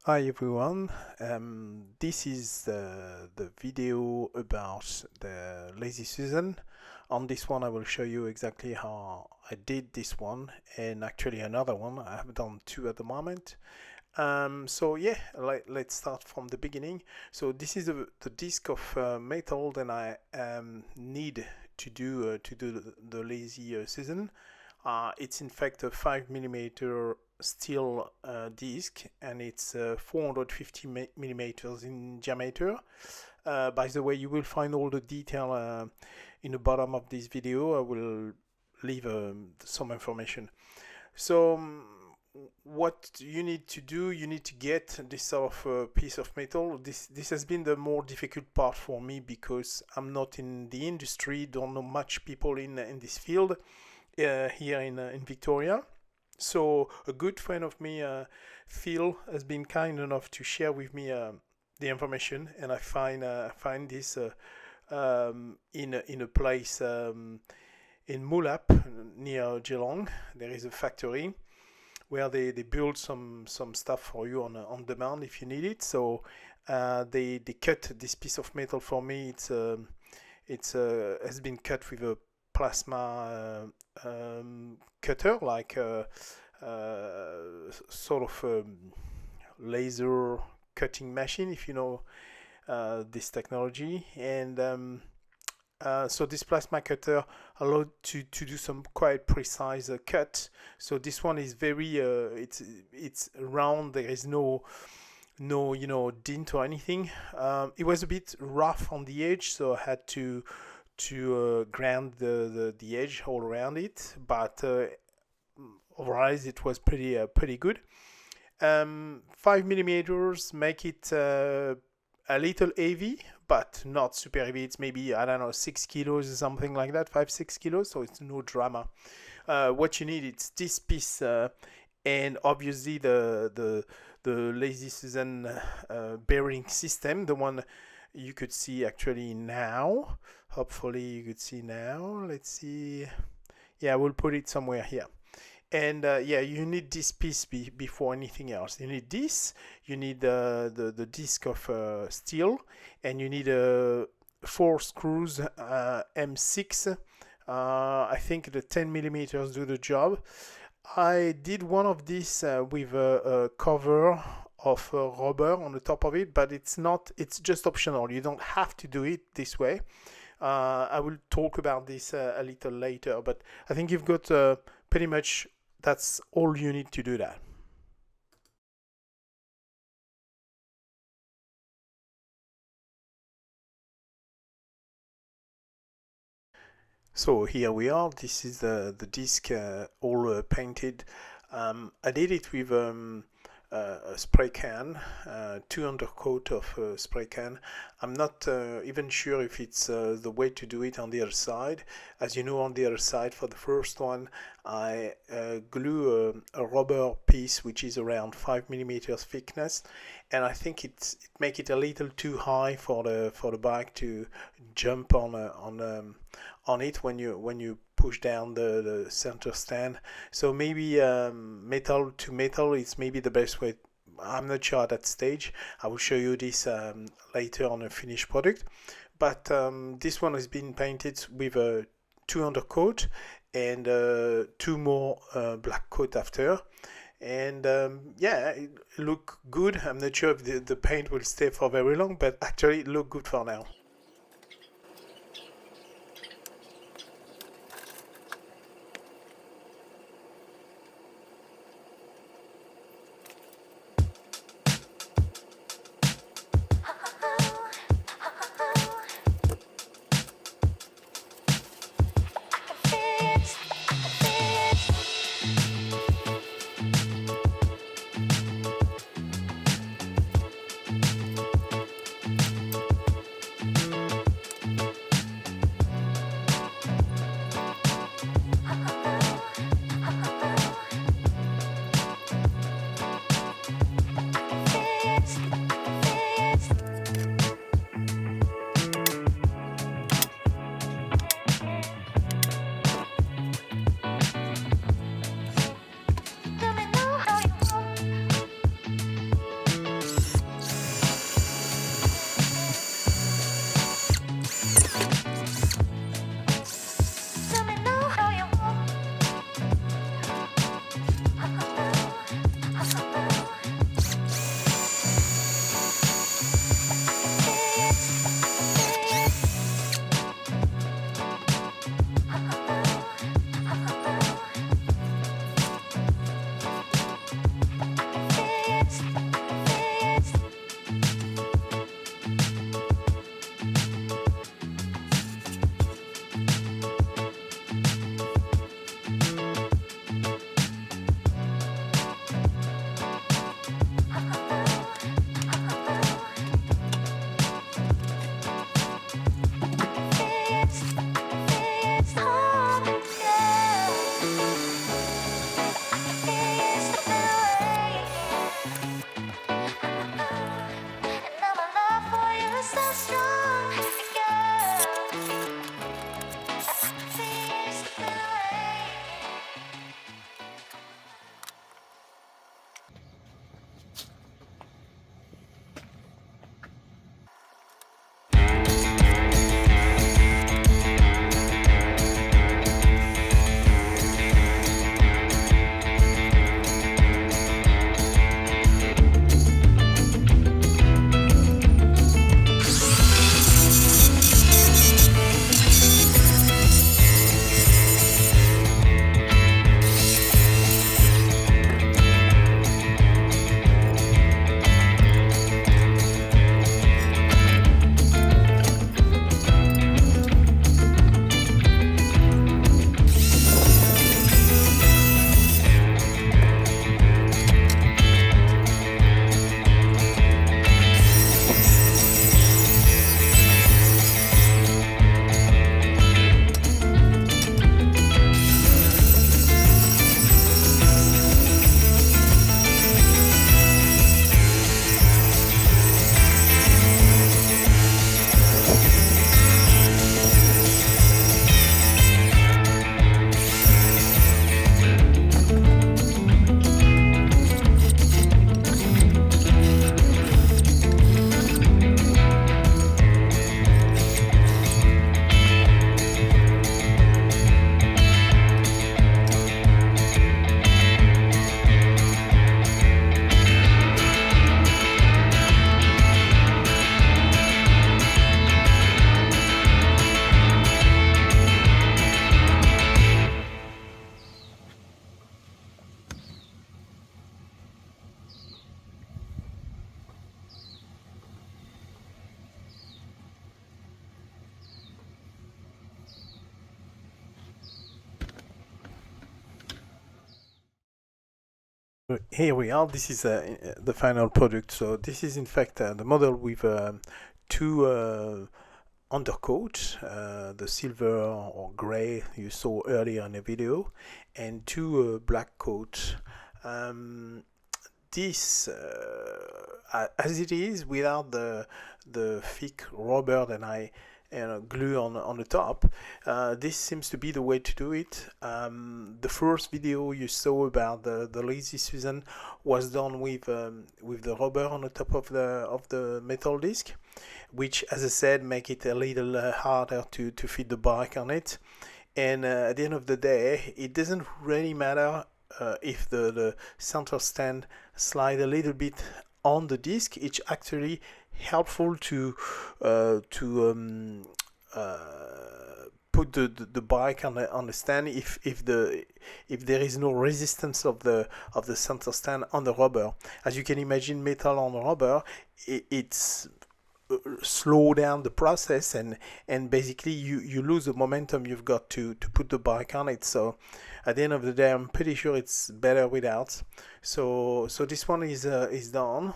Hi everyone, this is the video about the lazy Susan. On this one I will show you exactly how I did this one and actually another one. I have done two at the moment. So yeah, let's start from the beginning. So this is the disc of metal that I need to do the lazy Susan. It's in fact a 5 mm steel disc, and it's 450 millimeters in diameter. By the way, you will find all the detail in the bottom of this video. I will leave some information. So what you need to do, you need to get this sort of piece of metal. This has been the more difficult part for me because I'm not in the industry, don't know much people in this field here in Victoria. So a good friend of me, Phil, has been kind enough to share with me the information, and I find this in a place in Mulap near Geelong. There is a factory where they build some stuff for you on demand if you need it. So they cut this piece of metal for me. It's has been cut with a plasma cutter, like sort of laser cutting machine, if you know this technology. And so this plasma cutter allowed to do some quite precise cut. So this one is very it's round. There is no dint or anything. It was a bit rough on the edge, so I had to grind the edge all around it, but otherwise it was pretty good. 5 millimeters make it a little heavy, but not super heavy. It's maybe, I don't know, 6 kilos or something like that, 5-6 kilos. So it's no drama. What you need is this piece, and obviously the lazy Susan bearing system, the one you could see actually now. Hopefully you could see now. Let's see. Yeah, we'll put it somewhere here. And yeah, you need this piece before anything else. You need this. You need the disc of steel, and you need 4 screws M6. I think the 10 millimeters do the job. I did one of these with a cover of rubber on the top of it, but it's not. It's just optional. You don't have to do it this way. I will talk about this a little later, but I think you've got pretty much that's all you need to do that. So here we are. This is the disc all painted. I did it with a spray can, two undercoat of spray can. I'm not even sure if it's the way to do it on the other side. As you know, on the other side, for the first one, I glue a rubber piece which is around 5 millimeters thickness, and I think it make it a little too high for the bike to jump on it when you push down the center stand. So maybe metal to metal is maybe the best way. I'm not sure at that stage. I will show you this later on a finished product. But this one has been painted with a two undercoat and two more black coat after. And yeah, it look good. I'm not sure if the paint will stay for very long, but actually it look good for now. Here we are. This is the final product. So this is in fact the model with two undercoat, the silver or gray you saw earlier in the video, and two black coats. This, as it is, without the thick rubber that I glue on the top, this seems to be the way to do it. The first video you saw about the Lazy Susan was done with the rubber on the top of the metal disc, which, as I said, make it a little harder to fit the bike on it. And at the end of the day, it doesn't really matter if the center stand slide a little bit on the disc. It's actually helpful to put the bike on the stand if there is no resistance of the center stand on the rubber. As you can imagine, metal on rubber, it's slow down the process, and basically you lose the momentum you've got to put the bike on it. So at the end of the day, I'm pretty sure it's better without. So this one is done.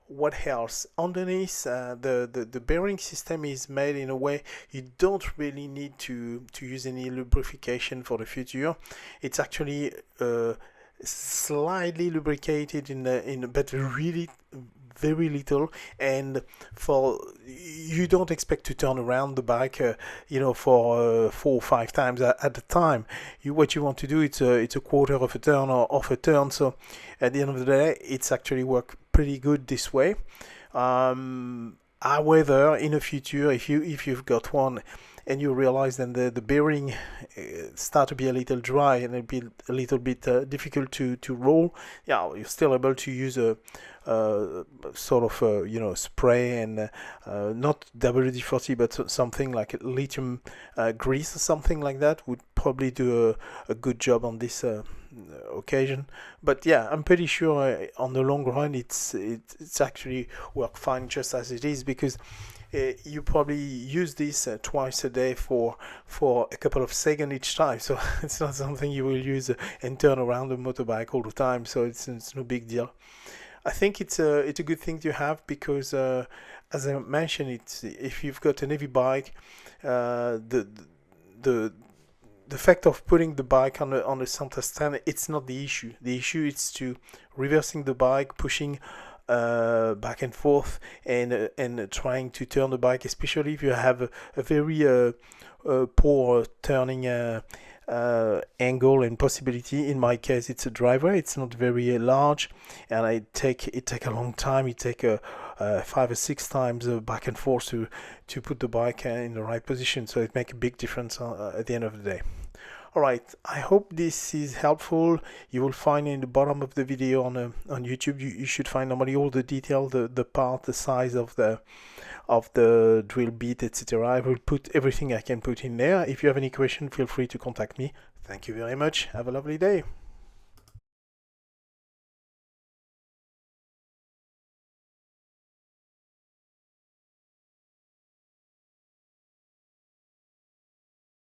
What else? Underneath, the bearing system is made in a way you don't really need to use any lubrication for the future. It's actually slightly lubricated but really very little, and you don't expect to turn around the bike for 4 or 5 times at a time. What you want to do, it's a quarter of a turn or off a turn. So at the end of the day, it's actually worked pretty good this way. However, in the future, if you've got one and you realize then the bearing start to be a little dry and it'll be a little bit difficult to roll, yeah, you're still able to use a sort of spray and not WD-40 but something like lithium grease or something like that would probably do a good job on this occasion. But yeah, I'm pretty sure on the long run it's actually work fine just as it is, because you probably use this twice a day for a couple of seconds each time. So it's not something you will use and turn around the motorbike all the time. So it's no big deal. I think it's a good thing to have because, as I mentioned, if you've got an heavy bike, the fact of putting the bike on the center stand, it's not the issue. The issue is to reversing the bike, pushing back and forth, and trying to turn the bike, especially if you have a very poor turning angle and possibility. In my case, it's a driver. It's not very large, and it take a long time. It take 5 or 6 times back and forth to put the bike in the right position. So it make a big difference at the end of the day. Alright, I hope this is helpful. You will find in the bottom of the video on YouTube, you should find normally all the detail, the part, the size of the drill bit, etc. I will put everything I can put in there. If you have any question, feel free to contact me. Thank you very much. Have a lovely day.